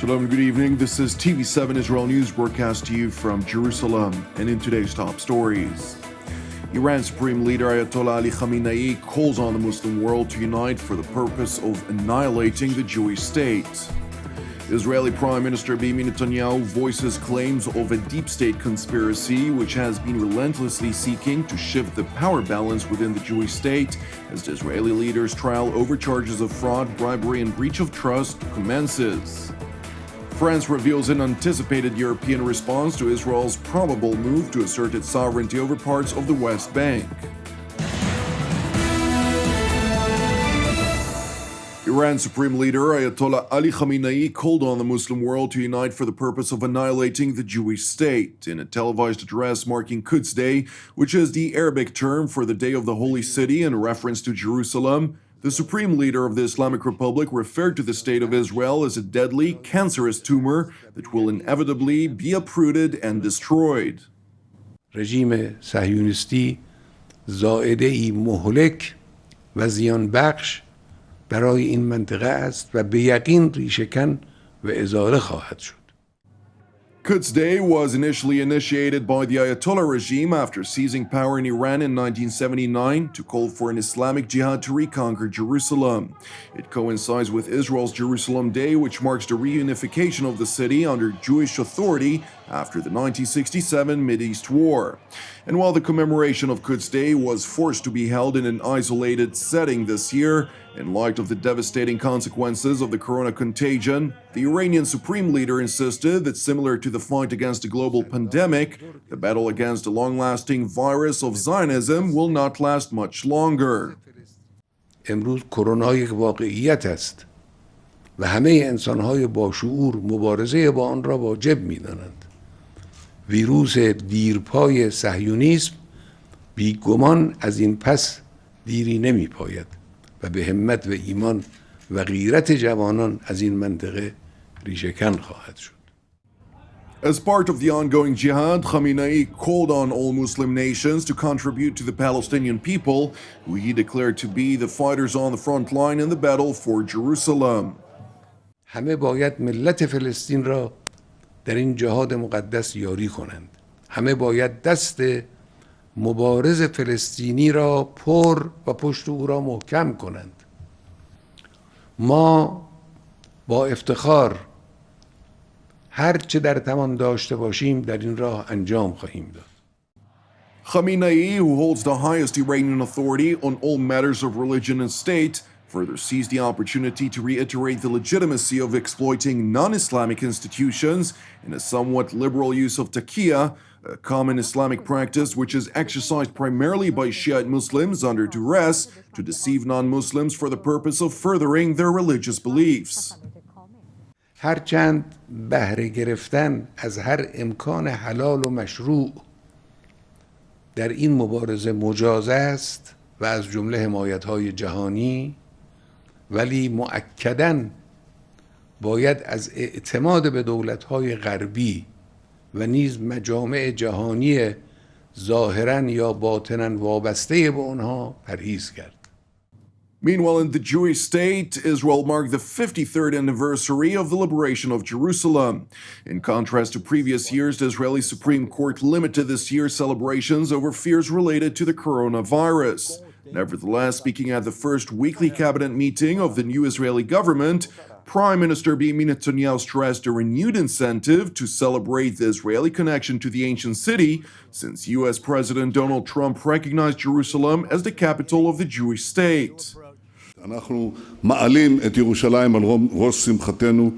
Shalom, good evening. This is TV7 Israel News broadcast to you from Jerusalem. And in today's top stories, Iran's Supreme Leader Ayatollah Ali Khamenei calls on the Muslim world to unite for the purpose of annihilating the Jewish state. Israeli Prime Minister Beniamin Netanyahu voices claims of a deep state conspiracy which has been relentlessly seeking to shift the power balance within the Jewish state as the Israeli leader's trial over charges of fraud, bribery, and breach of trust commences. France reveals an anticipated European response to Israel's probable move to assert its sovereignty over parts of the West Bank. Iran's Supreme Leader Ayatollah Ali Khamenei called on the Muslim world to unite for the purpose of annihilating the Jewish state. In a televised address marking Quds Day, which is the Arabic term for the Day of the Holy City in reference to Jerusalem, the Supreme Leader of the Islamic Republic referred to the state of Israel as a deadly, cancerous tumor that will inevitably be uprooted and destroyed. رژیم صهیونیستی زائده‌ای مهلک و زیان بخش برای این منطقه است و به یقین ریشه‌کن و ازاله خواهد شد. Quds Day was initially initiated by the Ayatollah regime after seizing power in Iran in 1979 to call for an Islamic jihad to reconquer Jerusalem. It coincides with Israel's Jerusalem Day, which marks the reunification of the city under Jewish authority after the 1967 Mideast War. And while the commemoration of Quds Day was forced to be held in an isolated setting this year, in light of the devastating consequences of the corona contagion, the Iranian Supreme Leader insisted that similar to the fight against a global pandemic, the battle against a long-lasting virus of Zionism will not last much longer. امروز کرونا یک واقعیت است و همه انسان‌های با شعور مبارزه با آن را واجب می‌دانند. ویروس دیرپای صهیونیسم بیگمان از این پس دیری نمی‌پاید و به همت و ایمان و غیرت جوانان از این منطقه ریشه‌کن خواهد شد. As part of the ongoing jihad, Khamenei called on all Muslim nations to contribute to the Palestinian people, who he declared to be the fighters on the front line in the battle for Jerusalem. همه باید ملت فلسطین را در این جهاد مقدس یاری کنند. همه باید دست مبارز فلسطینی را پر و پشت او را محکم کنند. ما با افتخار هر چه در توان داشته باشیم در این راه انجام خواهیم داد. Khamenei, who holds the highest Iranian authority on all matters of religion and state, further seized the opportunity to reiterate the legitimacy of exploiting non-Islamic institutions in a somewhat liberal use of taqiyya, a common Islamic practice which is exercised primarily by Shiite Muslims under duress to deceive non-Muslims for the purpose of furthering their religious beliefs. هرچند بهره گرفتن از هر امکان حلال و مشروع در این مبارزه مجاز است و از جمله حمایت‌های جهانی، ولی مؤکداً باید از اعتماد به دولت‌های غربی و نیز مجامع جهانی ظاهراً یا باطناً وابسته به آنها پرهیز کرد. Meanwhile, in the Jewish state, Israel marked the 53rd anniversary of the liberation of Jerusalem. In contrast to previous years, the Israeli Supreme Court limited this year's celebrations over fears related to the coronavirus. Nevertheless, speaking at the first weekly cabinet meeting of the new Israeli government, Prime Minister Beniamin Netanyahu stressed a renewed incentive to celebrate the Israeli connection to the ancient city, since U.S. President Donald Trump recognized Jerusalem as the capital of the Jewish state. אנחנו מעלים את ירושלים על ראש שמחתנו,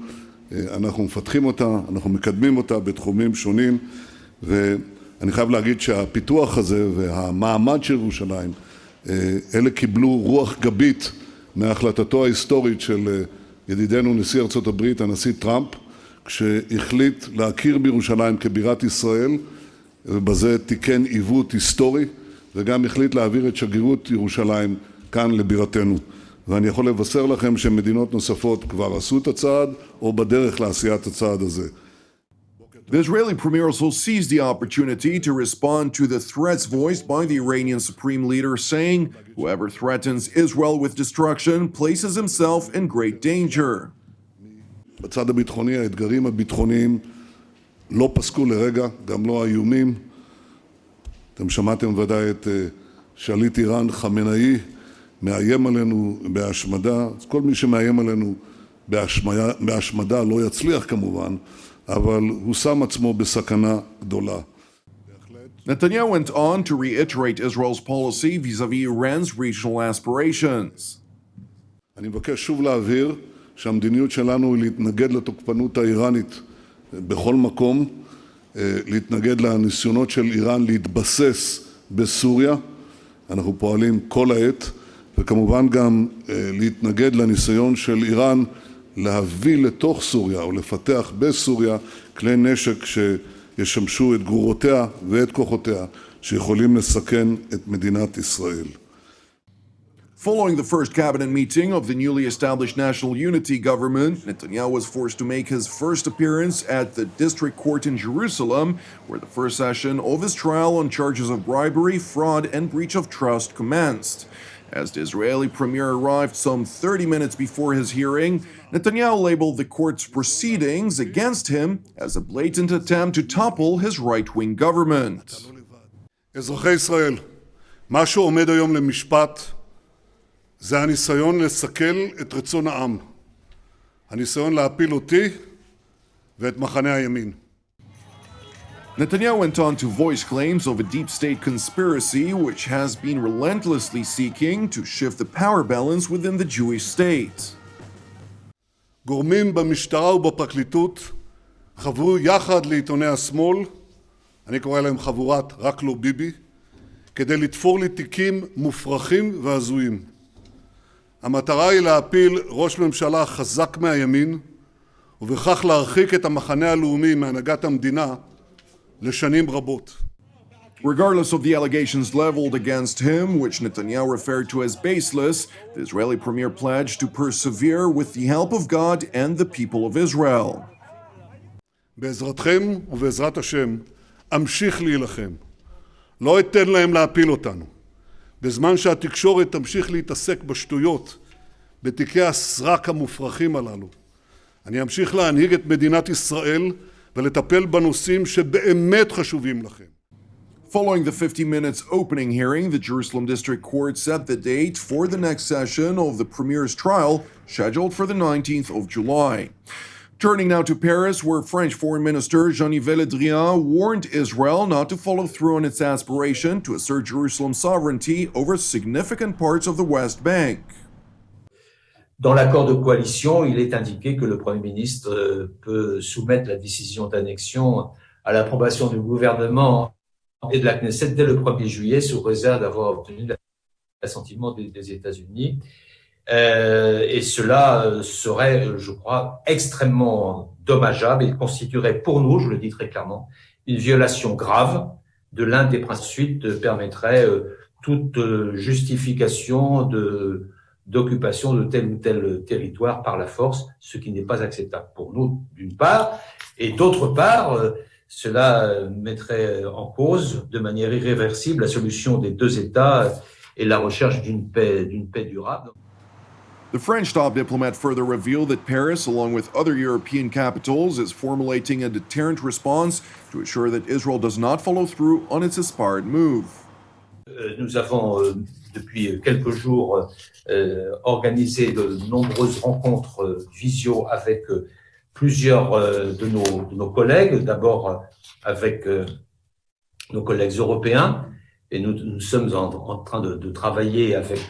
אנחנו מפתחים אותה, אנחנו מקדמים אותה בתחומים שונים, ואני חייב להגיד שהפיתוח הזה והמעמד של ירושלים, אלה קיבלו רוח גבית מהחלטתו ההיסטורית של ידידנו נשיא ארצות הברית, הנשיא טראמפ, כשהחליט להכיר בירושלים כבירת ישראל, ובזה תיקן עיוות היסטורי, וגם החליט להעביר את שגרירות ירושלים כאן לבירתנו. ואני יכול לבשר לכם שמדינות נוספות כבר עשו את הצעד, או בדרך לעשיית הצעד הזה. The Israeli premier also seized the opportunity to respond to the threats voiced by the Iranian Supreme Leader, saying, "Whoever threatens Israel with destruction places himself in great danger." בצד הביטחוני, האתגרים הביטחוניים לא פסקו לרגע, גם לא האיומים. אתם שמעתם ודאי את שליט איראן חמינאי מאיים עלינו בהשמדה. אז כל מי שמאיים עלינו בהשמדה לא יצליח כמובן, אבל הוא שם עצמו בסכנה גדולה. Netanyahu went on to reiterate Israel's policy vis-à-vis Iran's regional aspirations. אני מבקש שוב להבהיר שהמדיניות שלנו היא להתנגד לתוקפנות האיראנית בכל מקום, להתנגד לניסיונות של איראן להתבסס בסוריה, אנחנו פועלים כל העת, וכמובן גם להתנגד לניסיון של איראן להביא לתוך סוריה או לפתח בסוריה כלי נשק שישמשו את גרורותיה ואת כוחותיה שיכולים לסכן את מדינת ישראל. Following the first cabinet meeting of the newly established National Unity Government, Netanyahu was forced to make his first appearance at the district court in Jerusalem, where the first session of his trial on charges of bribery, fraud, and breach of trust commenced. As the Israeli premier arrived some 30 minutes before his hearing, Netanyahu labeled the court's proceedings against him as a blatant attempt to topple his right-wing government. אזרחי ישראל, מה שעומד היום למשפט זה הניסיון לסכל את רצון העם, הניסיון להפיל אותי ואת מחנה הימין. Netanyahu went on to voice claims of a deep state conspiracy which has been relentlessly seeking to shift the power balance within the Jewish state. גורמים במשטרה ובפרקליטות חברו יחד לעיתוני השמאל, אני קורא להם חבורת רק לא ביבי, כדי לתפור לי תיקים מופרכים והזויים. המטרה היא להפיל ראש ממשלה חזק מהימין, ובכך להרחיק את המחנה הלאומי מהנהגת המדינה לשנים רבות. Regardless of the allegations leveled against him, which Netanyahu referred to as baseless, the Israeli premier pledged to persevere with the help of God and the people of Israel. בעזרתכם ובעזרת השם, אמשיך להילחם. לא אתן להם להפיל אותנו. בזמן שהתקשורת תמשיך להתעסק בשטויות, בתיקי הסרק המופרכים הללו. אני אמשיך להנהיג את מדינת ישראל ולטפל בנושאים שבאמת חשובים לכם. Following the 50 minutes opening hearing, the Jerusalem District Court set the date for the next session of the premier's trial, scheduled for the 19th of July. Turning now to Paris, where French Foreign Minister Jean-Yves Le Drian warned Israel not to follow through on its aspiration to assert Jerusalem's sovereignty over significant parts of the West Bank. Dans l'accord de coalition, il est indiqué que le Premier ministre peut soumettre la décision d'annexion à l'approbation du gouvernement et de la Knesset dès le 1er juillet, sous réserve d'avoir obtenu l'assentiment des États-Unis. Et cela serait, je crois, extrêmement dommageable et constituerait pour nous, je le dis très clairement, une violation grave de l'un des principes. Ensuite, permettrait toute justification d'occupation de tel ou tel territoire par la force, ce qui n'est pas acceptable pour nous, d'une part, et d'autre part, cela mettrait en cause de manière irréversible la solution des deux États et la recherche d'une paix durable. The French top diplomat further revealed that Paris, along with other European capitals, is formulating a deterrent response to ensure that Israel does not follow through on its aspired move. Nous avons, depuis quelques jours, organisé de nombreuses rencontres visio avec plusieurs de nos collègues, d'abord avec nos collègues européens, et nous sommes en train de travailler avec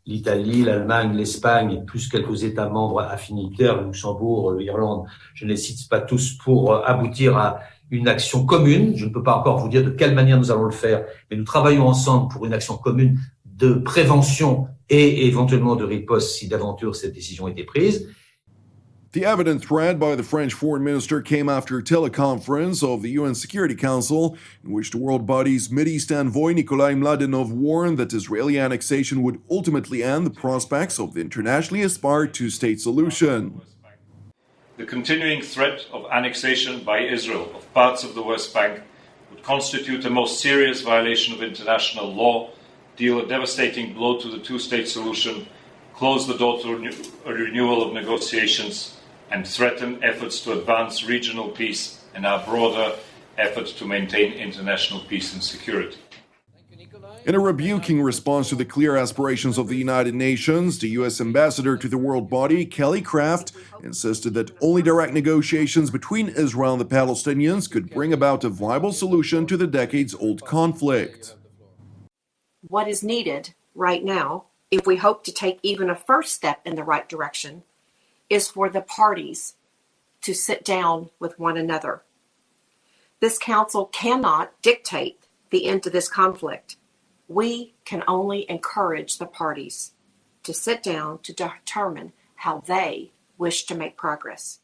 l'Italie, l'Allemagne, l'Espagne, plus quelques États membres affinitaires, le Luxembourg, l'Irlande, je ne les cite pas tous, pour aboutir à une action commune. Je ne peux pas encore vous dire de quelle manière nous allons le faire, mais nous travaillons ensemble pour une action commune de prévention et éventuellement de riposte si d'aventure cette décision était prise. The evident threat by the French foreign minister came after a teleconference of the UN Security Council, in which the world body's Mideast envoy Nikolai Mladenov warned that Israeli annexation would ultimately end the prospects of the internationally aspired two-state solution. The continuing threat of annexation by Israel of parts of the West Bank would constitute a most serious violation of international law, deal a devastating blow to the two-state solution, close the door to a renewal of negotiations, and threaten efforts to advance regional peace and our broader efforts to maintain international peace and security. In a rebuking response to the clear aspirations of the United Nations, the U.S. ambassador to the world body, Kelly Craft, insisted that only direct negotiations between Israel and the Palestinians could bring about a viable solution to the decades-old conflict. What is needed right now, if we hope to take even a first step in the right direction, is for the parties to sit down with one another. This council cannot dictate the end to this conflict. We can only encourage the parties to sit down to determine how they wish to make progress.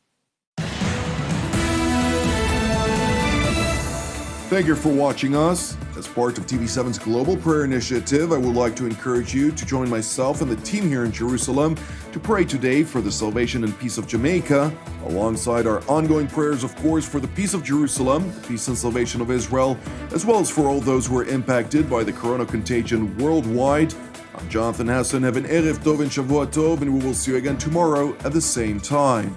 Thank you for watching us. As part of TV7's Global Prayer Initiative, I would like to encourage you to join myself and the team here in Jerusalem to pray today for the salvation and peace of Jamaica, alongside our ongoing prayers, of course, for the peace of Jerusalem, the peace and salvation of Israel, as well as for all those who are impacted by the corona contagion worldwide. I'm Jonathan Hassan. Have an Erev Tov and Shavua Tov, and we will see you again tomorrow at the same time.